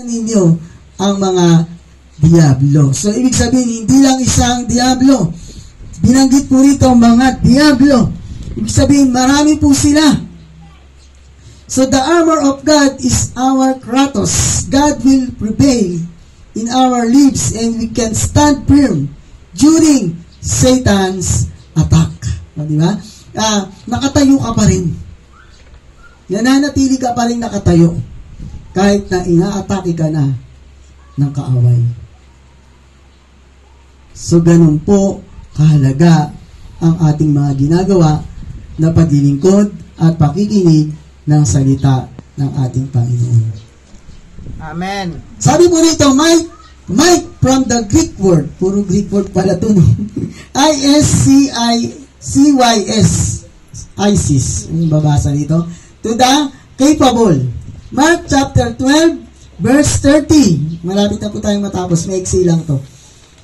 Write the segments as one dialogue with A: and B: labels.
A: ninyo ang mga diablo. So, ibig sabihin, hindi lang isang diablo. Binanggit po rito mga diablo. Ibig sabihin, marami po sila. So, the armor of God is our kratos. God will prevail in our lives and we can stand firm during Satan's attack. Di ba? Nakatayo ka pa rin. Nananatili ka pa rin nakatayo. Kahit na ina-atake ka na ng kaaway. So, ganun po kahalaga ang ating mga ginagawa na paglilingkod at pakikinig ng salita ng ating Panginoon.
B: Amen.
A: Sabi po rito, might from the Greek word, puro Greek word pala ito, no? I-S-C-I-C-Y-S, ISIS, yung babasa dito, to the capable. Mark chapter 12, verse 30. Malapit na po tayong matapos, maiksi lang to.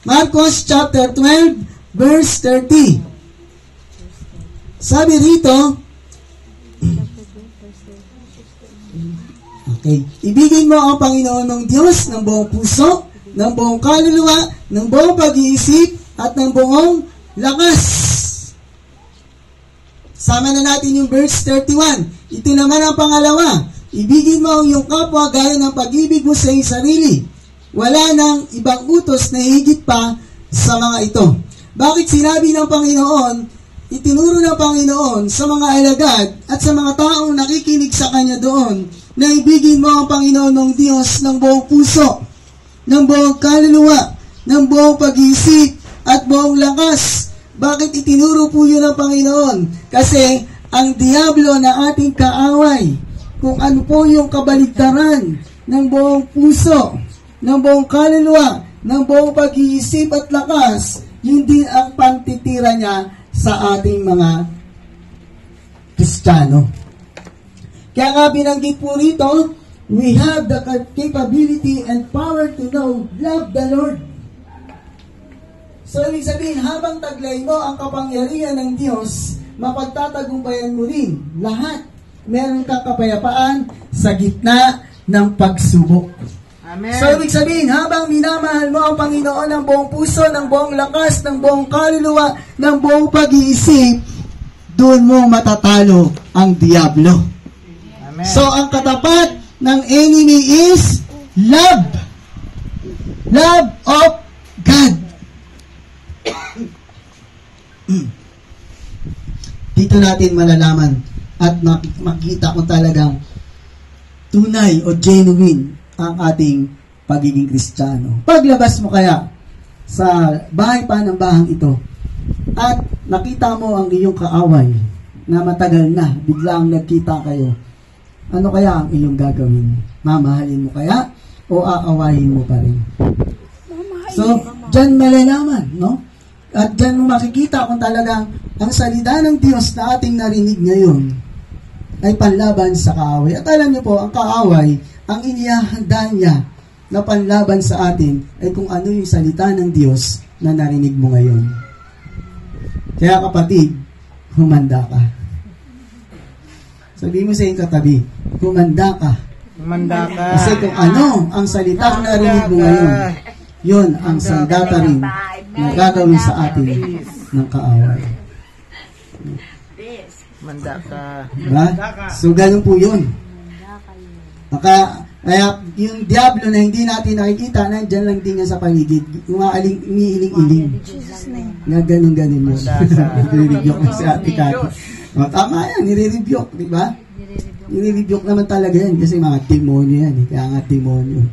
A: Marcos chapter 12, verse 30. Sabi rito, okay, ibigin mo ang Panginoon ng Diyos ng buong puso, ng buong kaluluwa, ng buong pag-iisip, at ng buong lakas. Sama na natin yung verse 31. Ito naman ang pangalawa. Ibigin mo ang iyong kapwa gaya ng pag-ibig mo sa iyong sarili. Wala nang ibang utos na higit pa sa mga ito. Bakit sinabi ng Panginoon, itinuro ng Panginoon sa mga alagad at sa mga taong nakikinig sa Kanya doon, na ibigin mo ang Panginoon ng Diyos ng buong puso, ng buong kaluluwa, ng buong pag-iisip, at buong lakas. Bakit itinuro po yun ng Panginoon? Kasi ang diablo na ating kaaway, kung ano po yung kabaligtaran ng buong puso, ng buong kaluluwa, ng buong pag-iisip at lakas, yun din ang pantitira niya sa ating mga Kristiyano. Kaya nga binanggit po rito, we have the capability and power to know, love the Lord. So, ibig sabihin, habang taglay mo ang kapangyarihan ng Diyos, mapagtatagumpayan mo rin lahat. Meron kang kapayapaan sa gitna ng pagsubok.
B: Amen.
A: So, ibig sabihin, habang minamahal mo ang Panginoon ng buong puso, ng buong lakas, ng buong kaluluwa, ng buong pag-iisip, doon mo matatalo ang diablo.
B: Amen.
A: So, ang katapat ng enemy is love. Love of God. Dito natin malalaman at makita kung talagang tunay o genuine ang ating pagiging Kristiyano. Paglabas mo kaya sa bahay panambahang ito at nakita mo ang iyong kaaway na matagal na, biglang nagkita kayo, ano kaya ang iyong gagawin? Mamahalin mo kaya o aawahin mo pa rin? So, dyan malalaman, no? At dyan mo makikita kung talagang ang salita ng Diyos na ating narinig ngayon ay panlaban sa kaaway. At alam niyo po, ang kaaway, ang inihahanda niya na panlaban sa atin ay kung ano yung salita ng Diyos na narinig mo ngayon. Kaya kapatid, humanda ka. Sabihin mo sa iyong katabi, humanda ka.
B: Humanda ka.
A: Kasi kung ano ang salita na narinig mo ngayon, yun ang sandata rin na gagawin sa atin ng kaaway.
B: Humanda ka.
A: Diba? So, ganun po yun. Kaya yung diablo na hindi natin nakikita, nandyan lang din yan sa paligid. Umiiling-iling. Nga ganun-ganun yun. Nire-rebuke na si Ate Kati. Tama yan, nire-rebuke, di ba? Nire-rebuke naman talaga yan kasi mga demonyo yan. Kaya nga demonyo.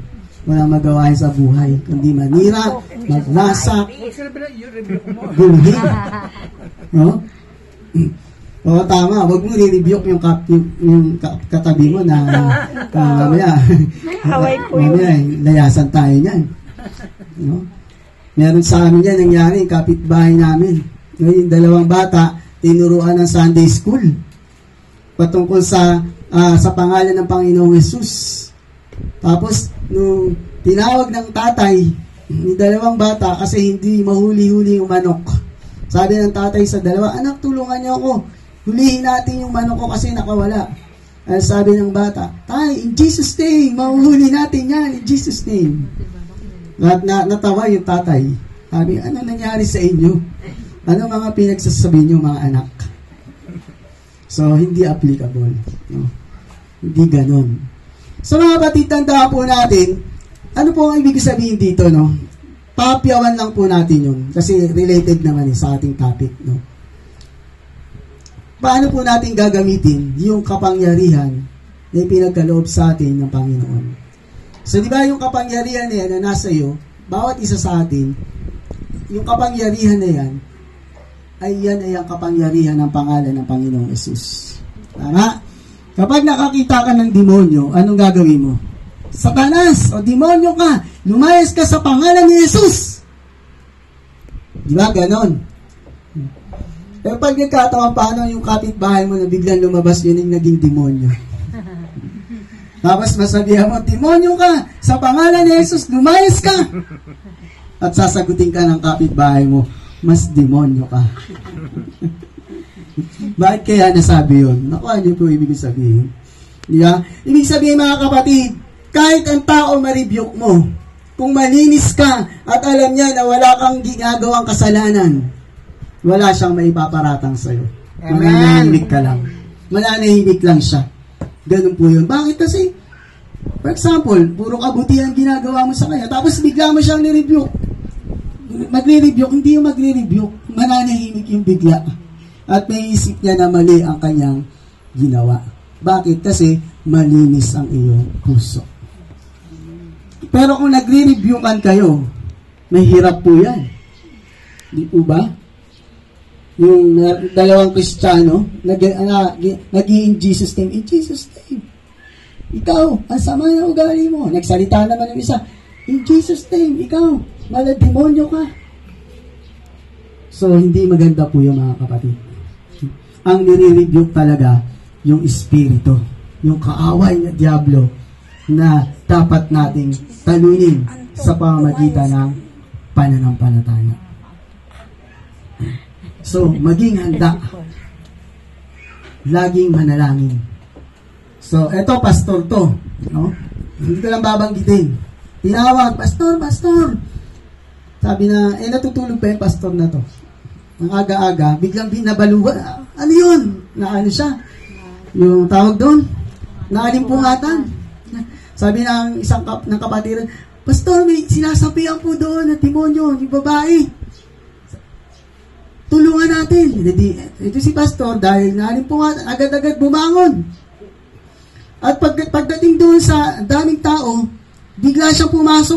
A: Walang magawain sa buhay, kundi manira, magwasak, gulhin. No? O tama, wag mo i-rebuke yung katabi mo na mamaya layasan tayo niyan. No? Meron sa amin yan nangyari, kapitbahay namin. Yung dalawang bata, tinuruan ng Sunday school patungkol sa pangalan ng Panginoong Hesus. Tapos, nung tinawag ng tatay, ni dalawang bata, kasi hindi mahuli-huli yung manok. Sabi ng tatay sa dalawa, anak, tulungan niyo ako. Hulihin natin yung manok ko kasi nakawala. Sabi ng bata, tay, in Jesus name, mahuhuli natin yan, in Jesus name. At natawa yung tatay. Sabi, ano nangyari sa inyo? Ano mga pinagsasabi nyo, mga anak? So, hindi applicable. No? Hindi ganon. So, mga kapatid, tandaan po natin, ano po ang ibig sabihin dito, no? Papyawan lang po natin yun. Kasi related naman sa ating topic, no? Paano po natin gagamitin yung kapangyarihan na ipinagkaloob sa atin ng Panginoon? So, di ba yung kapangyarihan na yan na nasa iyo, bawat isa sa atin, yung kapangyarihan na yan, ay ang kapangyarihan ng pangalan ng Panginoong Yesus. Tama? Kapag nakakita ka ng demonyo, anong gagawin mo? Satanas, o demonyo ka, lumayas ka sa pangalan ni Yesus. Di ba? Ganon. Pero pag nagkataon, paano yung kapitbahay mo na biglang lumabas, yun yung naging demonyo? Tapos masabihan mo, demonyo ka, sa pangalan ni Jesus, lumayas ka. At sasagutin ka ng kapitbahay mo, mas demonyo ka. Bakit kaya nasabi yun? Naku, ano po ibig sabihin? Diba? Ibig sabihin, mga kapatid, kahit ang tao ma-rebuke mo, kung malinis ka at alam niya na wala kang ginagawang kasalanan, wala siyang maipaparatang sa'yo. Mananahimik ka lang. Mananahimik lang siya. Ganun po yun. Bakit kasi? For example, puro kabutihan ginagawa mo sa kanya, tapos bigla mo siyang ni-rebuke. Magre-rebuke, hindi yung magre-rebuke. Mananahimik yung bigla. At may isip niya na mali ang kanyang ginawa. Bakit? Kasi malinis ang iyong puso. Pero kung nagre-rebukean kayo, mahirap po yan. Di po ba? Yung dalawang Kristiyano, nag-in Jesus name, in Jesus name. Ikaw, ang sama na ugali mo. Nagsalita naman yung isa, in Jesus name, ikaw, malademonyo ka. So, hindi maganda po yung mga kapatid. Ang nire-rebuke talaga, yung espiritu, yung kaaway na diablo, na dapat nating talunin sa pamamagitan ng pananampalataya. So, maging handa. Laging manalangin. So, eto, pastor to. No? Hindi ko lang babanggitin. Tinawag, pastor. Sabi na, natutulog pa yung pastor na to. Ang aga-aga, biglang binabaluan. Ano yun? Na ano siya? Yung tawag doon? Naalimpungatan. Sabi ng isang ng kapatiran, pastor, may sinasapian po doon na demonyo, yung babae. Tulungan natin. Ito si pastor, dahil naalimpungatan, agad-agad bumangon. At pagdating doon sa daming tao, bigla siyang pumasok